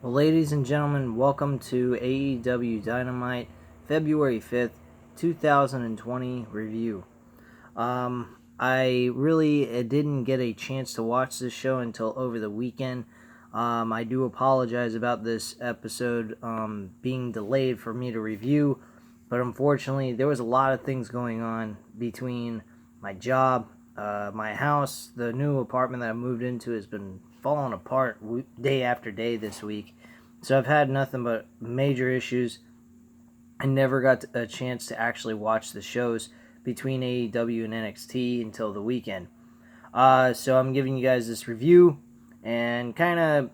Well, ladies and gentlemen, welcome to AEW Dynamite February 5th, 2020 review. I really didn't get a chance to watch this show until over the weekend. I do apologize about this episode being delayed for me to review, but unfortunately, there was a lot of things going on between my job, my house. The new apartment that I moved into has been falling apart day after day this week. So I've had nothing but major issues. I never got a chance to actually watch the shows between AEW and NXT until the weekend. So I'm giving you guys this review and kind of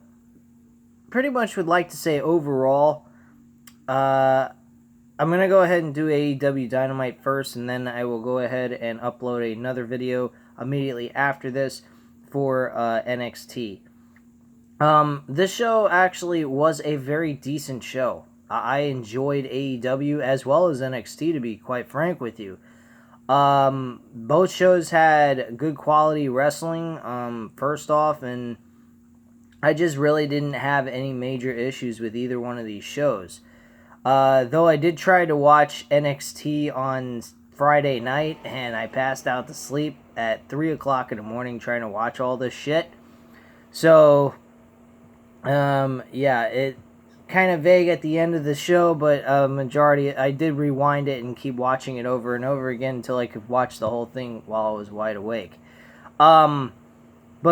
pretty much would like to say overall, I'm going to go ahead and do AEW Dynamite first, and then I will go ahead and upload another video immediately after this for NXT. This show actually was a very decent show. I enjoyed AEW as well as NXT, to be quite frank with you. Both shows had good quality wrestling, first off, and I just really didn't have any major issues with either one of these shows. Though I did try to watch NXT on Friday night, and I passed out to sleep at 3 o'clock in the morning trying to watch all this shit. So, yeah, it kind of vague at the end of the show, but majority, I did rewind it and keep watching it over and over again until I could watch the whole thing while I was wide awake. But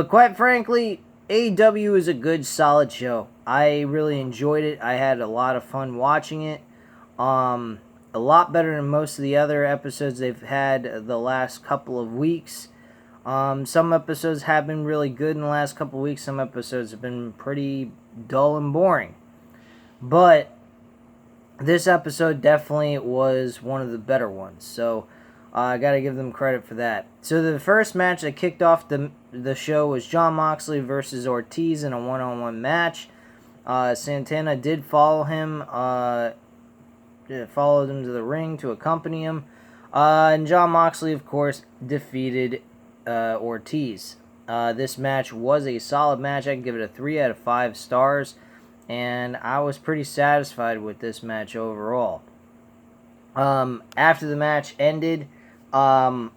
quite frankly, AEW is a good, solid show. I really enjoyed it. I had a lot of fun watching it. A lot better than most of the other episodes they've had the last couple of weeks. Some episodes have been really good in the last couple of weeks. Some episodes have been pretty dull and boring. But this episode definitely was one of the better ones. So I got to give them credit for that. So the first match that kicked off the show was Jon Moxley versus Ortiz in a one-on-one match. Santana did follow him. Followed him to the ring to accompany him. And Jon Moxley, of course, defeated Ortiz. This match was a solid match. I can give it a 3 out of 5 stars, and I was pretty satisfied with this match overall. After the match ended, Jon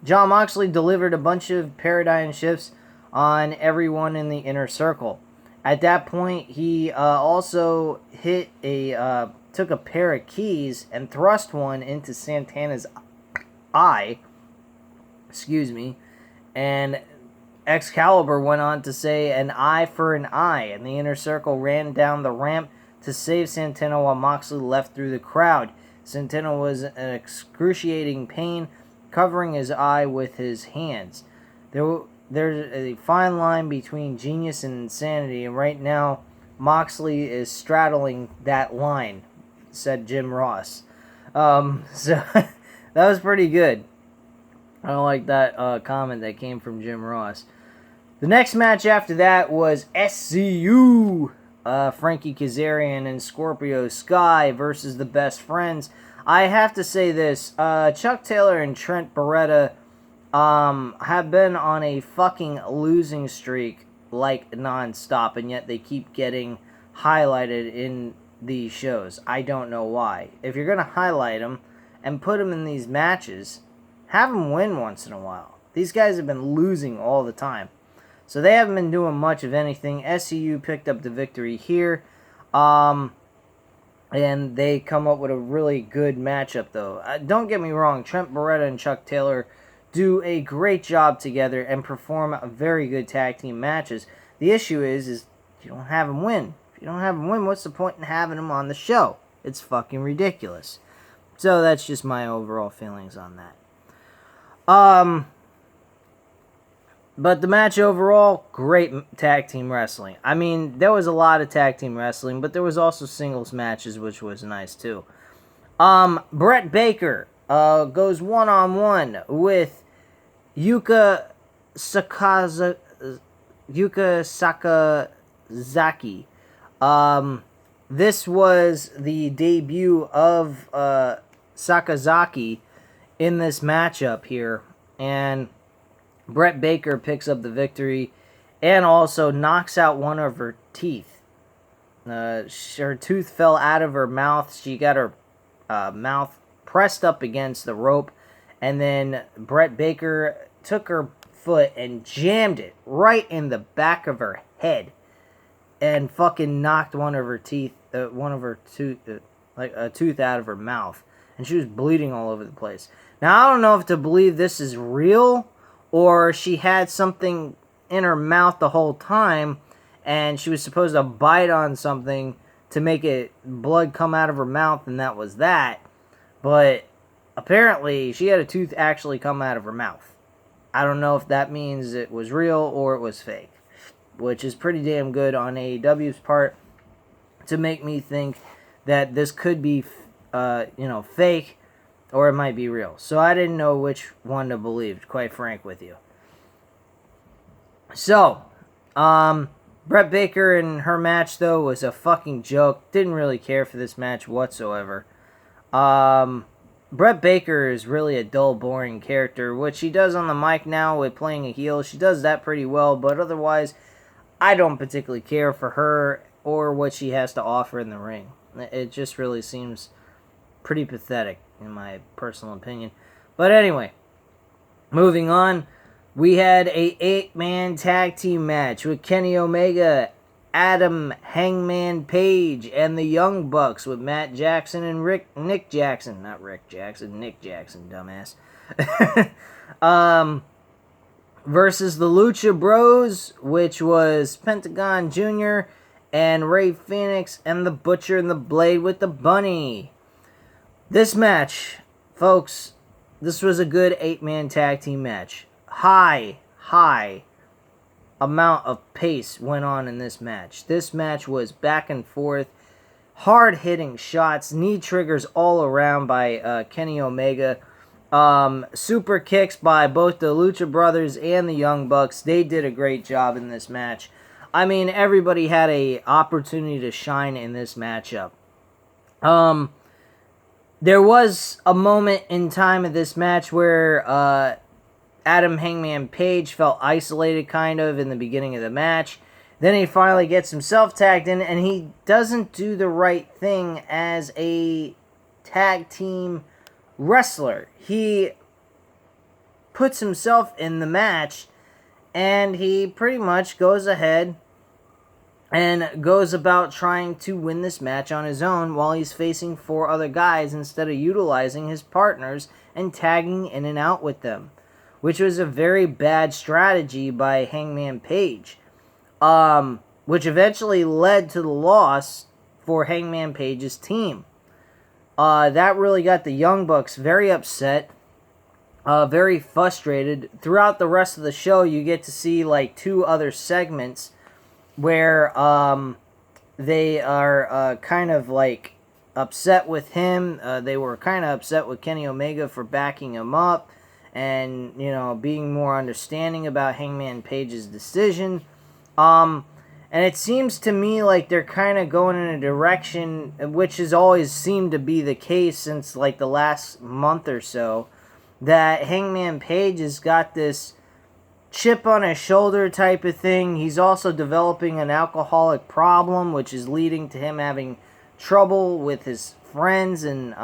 Moxley delivered a bunch of paradigm shifts on everyone in the inner circle. At that point, he also took a pair of keys and thrust one into Santana's eye. Excuse me. And Excalibur went on to say, "An eye for an eye," and the inner circle ran down the ramp to save Santana while Moxley left through the crowd. Santana was in excruciating pain, covering his eye with his hands. There's a fine line between genius and insanity, and right now, Moxley is straddling that line, said Jim Ross. So that was pretty good. I don't like that comment that came from Jim Ross. The next match after that was SCU, Frankie Kazarian and Scorpio Sky versus the Best Friends. I have to say this, Chuck Taylor and Trent Beretta have been on a fucking losing streak like nonstop, and yet they keep getting highlighted in these shows. I don't know why. If you're going to highlight them and put them in these matches, have them win once in a while. These guys have been losing all the time. So they haven't been doing much of anything. SCU picked up the victory here. And they come up with a really good matchup, though. Don't get me wrong. Trent Beretta and Chuck Taylor do a great job together and perform very good tag team matches. The issue is you don't have them win. If you don't have them win, what's the point in having them on the show? It's fucking ridiculous. So that's just my overall feelings on that. But the match overall, great tag team wrestling. I mean, there was a lot of tag team wrestling, but there was also singles matches, which was nice too. Brett Baker goes one-on-one with Yuka Sakazaki. This was the debut of Sakazaki in this matchup here, and Brett Baker picks up the victory and also knocks out one of her teeth. her tooth fell out of her mouth. She got her mouth pressed up against the rope, and then Brett Baker took her foot and jammed it right in the back of her head, and fucking knocked one of her tooth out of her mouth, and she was bleeding all over the place. Now I don't know if to believe this is real, or she had something in her mouth the whole time, and she was supposed to bite on something to make blood come out of her mouth, and that was that. But apparently, she had a tooth actually come out of her mouth. I don't know if that means it was real or it was fake, which is pretty damn good on AEW's part to make me think that this could be, fake, or it might be real. So I didn't know which one to believe, quite frank with you. So, Brett Baker and her match, though, was a fucking joke. Didn't really care for this match whatsoever. Brett Baker is really a dull, boring character. What she does on the mic now with playing a heel, she does that pretty well, but otherwise, I don't particularly care for her or what she has to offer in the ring. It just really seems pretty pathetic, in my personal opinion. But anyway, moving on. We had a 8-man tag team match with Kenny Omega, Adam Hangman Page, and the Young Bucks with Matt Jackson and Nick Jackson, dumbass. Versus the Lucha Bros, which was Pentagon Jr. and Rey Fenix and the Butcher and the Blade with the Bunny. This match, folks, this was a good 8-man tag team match. High amount of pace went on in this match. This match was back and forth, hard-hitting shots, knee triggers all around by Kenny Omega. Super kicks by both the Lucha Brothers and the Young Bucks. They did a great job in this match. I mean, everybody had an opportunity to shine in this matchup. There was a moment in time of this match where Adam Hangman Page felt isolated kind of in the beginning of the match. Then he finally gets himself tagged in, and he doesn't do the right thing as a tag team wrestler. He puts himself in the match, and he pretty much goes ahead and goes about trying to win this match on his own while he's facing 4 other guys instead of utilizing his partners and tagging in and out with them, which was a very bad strategy by Hangman Page, which eventually led to the loss for Hangman Page's team. That really got the Young Bucks very upset, very frustrated. Throughout the rest of the show, you get to see like 2 other segments where they are kind of like upset with him. They were kind of upset with Kenny Omega for backing him up, and, being more understanding about Hangman Page's decision. And it seems to me like they're kind of going in a direction, which has always seemed to be the case since, like, the last month or so, that Hangman Page has got this chip on his shoulder type of thing. He's also developing an alcoholic problem, which is leading to him having trouble with his friends and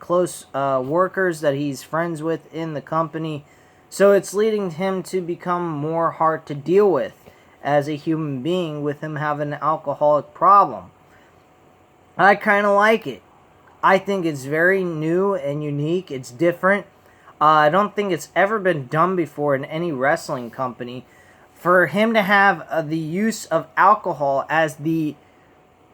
close workers that he's friends with in the company. So it's leading him to become more hard to deal with as a human being, with him having an alcoholic problem. I kind of like it. I think it's very new and unique. It's different. I don't think it's ever been done before in any wrestling company. For him to have the use of alcohol as the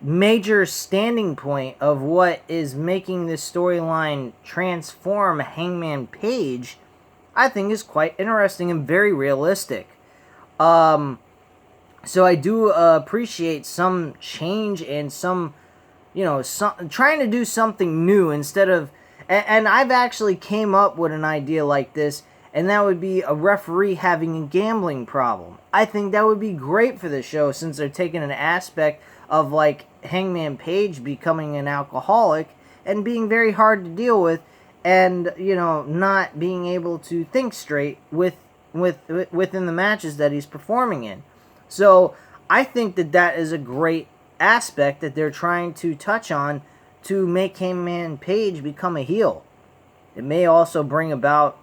major standing point of what is making this storyline transform Hangman Page, I think is quite interesting and very realistic. So I do appreciate some change and some trying to do something new instead of, and I've actually came up with an idea like this, and that would be a referee having a gambling problem. I think that would be great for the show, since they're taking an aspect of like Hangman Page becoming an alcoholic and being very hard to deal with, and not being able to think straight within the matches that he's performing in. So I think that is a great aspect that they're trying to touch on to make Hangman Page become a heel. It may also bring about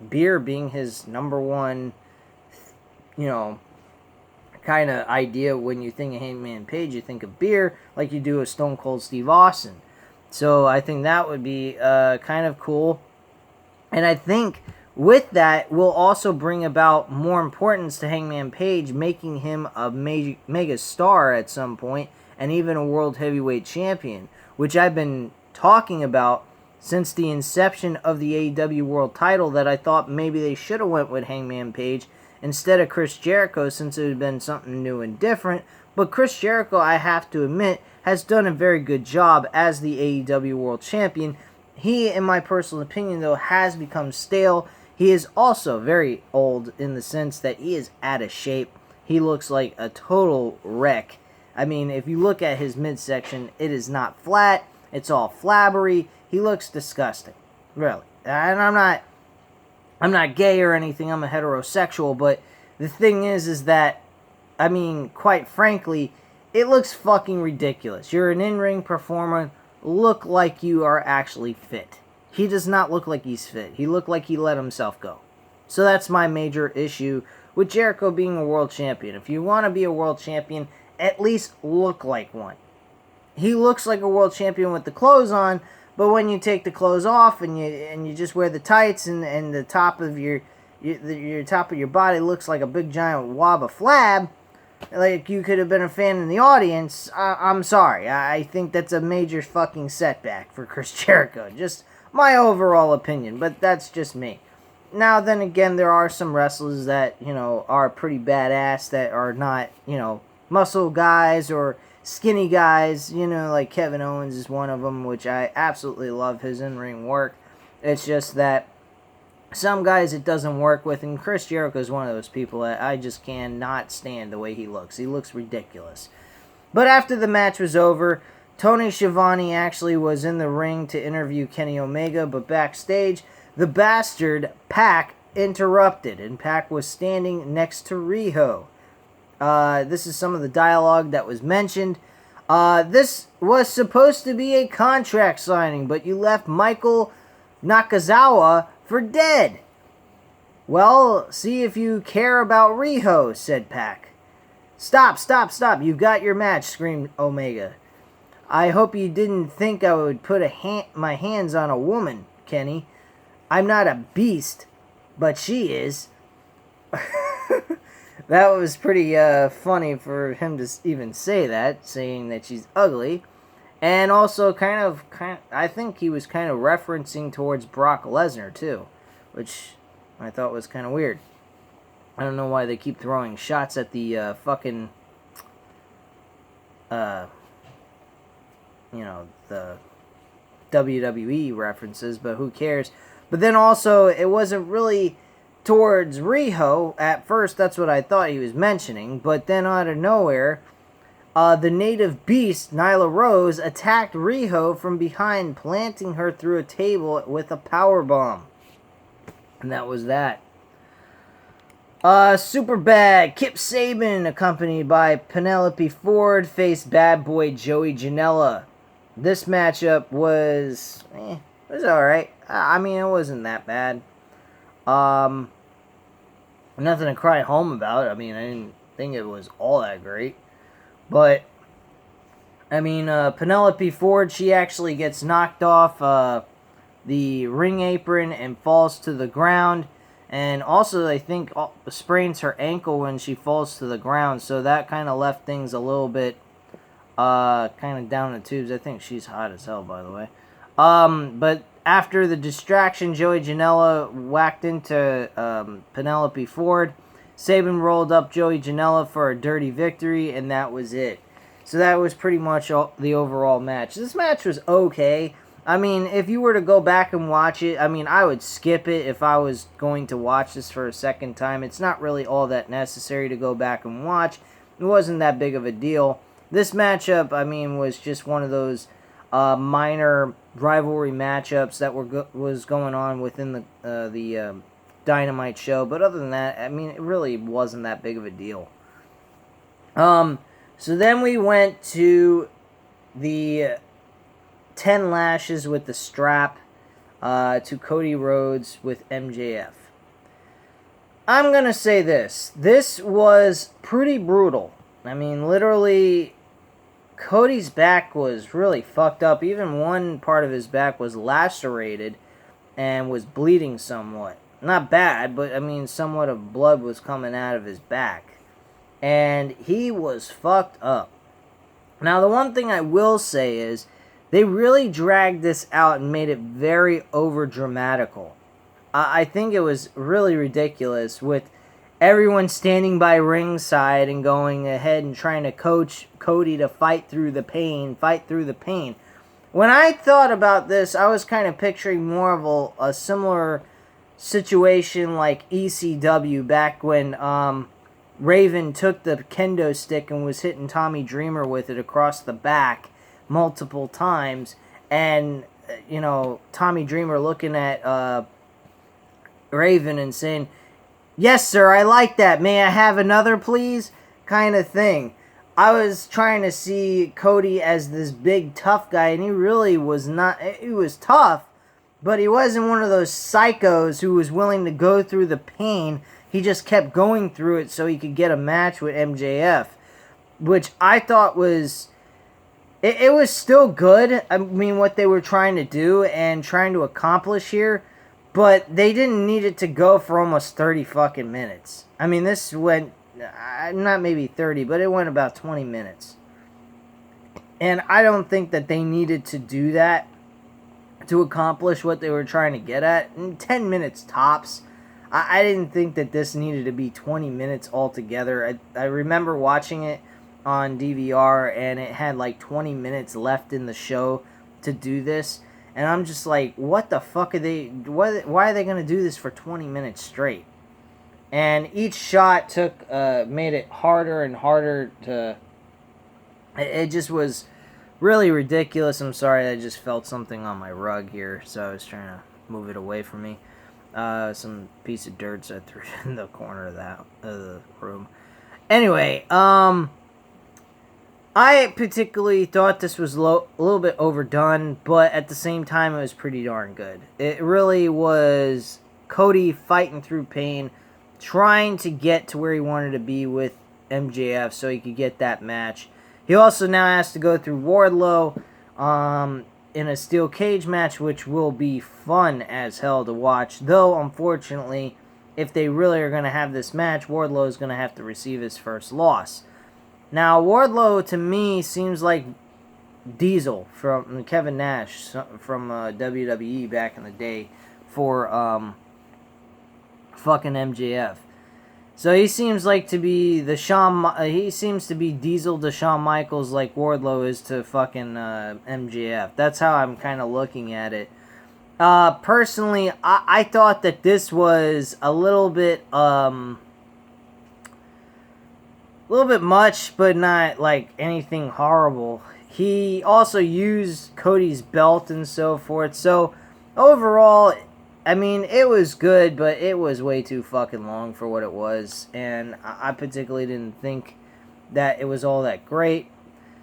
beer being his number one, kind of idea. When you think of Hangman Page, you think of beer, like you do with Stone Cold Steve Austin. So I think that would be kind of cool. And I think with that will also bring about more importance to Hangman Page, making him a mega star at some point, and even a world heavyweight champion, which I've been talking about since the inception of the AEW world title, that I thought maybe they should have went with Hangman Page instead of Chris Jericho, since it would have been something new and different. But Chris Jericho, I have to admit, has done a very good job as the AEW world champion. He, in my personal opinion, though, has become stale. He is also very old in the sense that he is out of shape. He looks like a total wreck. I mean, if you look at his midsection, it is not flat. It's all flabbery. He looks disgusting. Really. And I'm not gay or anything. I'm a heterosexual. But the thing is that, I mean, quite frankly, it looks fucking ridiculous. You're an in-ring performer. Look like you are actually fit. He does not look like he's fit. He looked like he let himself go. So that's my major issue with Jericho being a world champion. If you want to be a world champion, at least look like one. He looks like a world champion with the clothes on, but when you take the clothes off and you just wear the tights and the top of your top of your body looks like a big giant wab of flab, like you could have been a fan in the audience, I'm sorry. I think that's a major fucking setback for Chris Jericho. Just my overall opinion, but that's just me. Now, then again, there are some wrestlers that, are pretty badass that are not, muscle guys or skinny guys, like Kevin Owens is one of them, which I absolutely love his in-ring work. It's just that some guys it doesn't work with, and Chris Jericho is one of those people that I just cannot stand the way he looks. He looks ridiculous. But after the match was over, Tony Schiavone actually was in the ring to interview Kenny Omega, but backstage, the bastard Pac interrupted, and Pac was standing next to Riho. This is some of the dialogue that was mentioned. This was supposed to be a contract signing, but you left Michael Nakazawa for dead. Well, see if you care about Riho, said Pac. Stop. You've got your match, screamed Omega. I hope you didn't think I would put my hands on a woman, Kenny. I'm not a beast, but she is. That was pretty funny for him to even say that, saying that she's ugly. And also kind of, I think he was kind of referencing towards Brock Lesnar too, which I thought was kind of weird. I don't know why they keep throwing shots at the fucking, the WWE references, but who cares? But then also, it wasn't really towards Riho. At first, that's what I thought he was mentioning, but then out of nowhere, the native beast, Nyla Rose, attacked Riho from behind, planting her through a table with a powerbomb. And that was that. Superbad, Kip Sabian, accompanied by Penelope Ford, faced bad boy Joey Janela. This matchup was alright. I mean, it wasn't that bad. Nothing to cry home about. I mean, I didn't think it was all that great. But, I mean, Penelope Ford, she actually gets knocked off the ring apron and falls to the ground. And also, I think, sprains her ankle when she falls to the ground. So that kind of left things a little bit kind of down the tubes. I think she's hot as hell, by the way. But after the distraction, Joey Janela whacked into Penelope Ford. Sabian rolled up Joey Janela for a dirty victory, and that was it. So that was pretty much the overall match. This match was okay. I mean, if you were to go back and watch it, I mean, I would skip it if I was going to watch this for a second time. It's not really all that necessary to go back and watch. It wasn't that big of a deal. This matchup, I mean, was just one of those minor rivalry matchups that was going on within the Dynamite show. But other than that, I mean, it really wasn't that big of a deal. So then we went to the 10 lashes with the strap to Cody Rhodes with MJF. I'm going to say this. This was pretty brutal. I mean, literally, Cody's back was really fucked up. Even one part of his back was lacerated and was bleeding somewhat. Not bad, but I mean, somewhat of blood was coming out of his back. And he was fucked up. Now, the one thing I will say is, they really dragged this out and made it very over-dramatical. I think it was really ridiculous with everyone standing by ringside and going ahead and trying to coach Cody to fight through the pain, When I thought about this, I was kind of picturing more of a similar situation like ECW back when Raven took the kendo stick and was hitting Tommy Dreamer with it across the back multiple times, and Tommy Dreamer looking at Raven and saying, "Yes, sir, I like that. May I have another, please?" kind of thing. I was trying to see Cody as this big tough guy, and he really was not. He was tough, but he wasn't one of those psychos who was willing to go through the pain. He just kept going through it so he could get a match with MJF, which I thought was... It was still good. I mean, what they were trying to do and trying to accomplish here, but they didn't need it to go for almost 30 fucking minutes. I mean, this went, not maybe 30, but it went about 20 minutes. And I don't think that they needed to do that to accomplish what they were trying to get at. In 10 minutes tops. I didn't think that this needed to be 20 minutes altogether. I remember watching it on DVR, and it had like 20 minutes left in the show to do this. And I'm just like, what the fuck are they... Why are they going to do this for 20 minutes straight? And each shot made it harder and harder to... It just was really ridiculous. I'm sorry, I just felt something on my rug here, so I was trying to move it away from me. Some piece of dirt I threw in the corner of the room. Anyway, I particularly thought this was a little bit overdone, but at the same time, it was pretty darn good. It really was Cody fighting through pain, trying to get to where he wanted to be with MJF so he could get that match. He also now has to go through Wardlow in a steel cage match, which will be fun as hell to watch. Though, unfortunately, if they really are going to have this match, Wardlow is going to have to receive his first loss. Now, Wardlow, to me, seems like Diesel from Kevin Nash from WWE back in the day for fucking MJF. So he seems like to be he seems to be Diesel to Shawn Michaels like Wardlow is to fucking MJF. That's how I'm kind of looking at it. Personally, I thought that this was a little bit much, but not like anything horrible. He also used Cody's belt and so forth. So overall, I mean, it was good, but it was way too fucking long for what it was. And I particularly didn't think that it was all that great.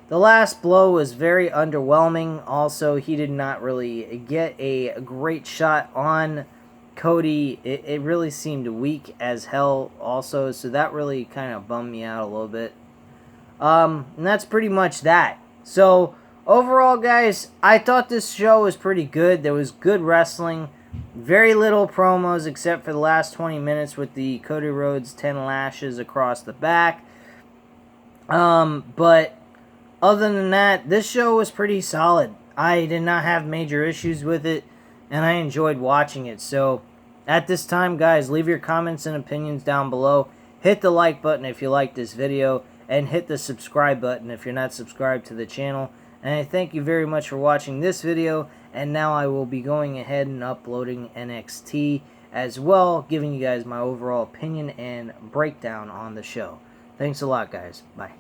The last blow was very underwhelming. Also, he did not really get a great shot on Cody. It really seemed weak as hell also. So that really kind of bummed me out a little bit. And that's pretty much that. So, overall, guys, I thought this show was pretty good. There was good wrestling. Very little promos except for the last 20 minutes with the Cody Rhodes 10 lashes across the back. But other than that, this show was pretty solid. I did not have major issues with it, and I enjoyed watching it. So, at this time, guys, leave your comments and opinions down below. Hit the like button if you like this video, and hit the subscribe button if you're not subscribed to the channel. And I thank you very much for watching this video. And now I will be going ahead and uploading NXT as well, giving you guys my overall opinion and breakdown on the show. Thanks a lot, guys. Bye.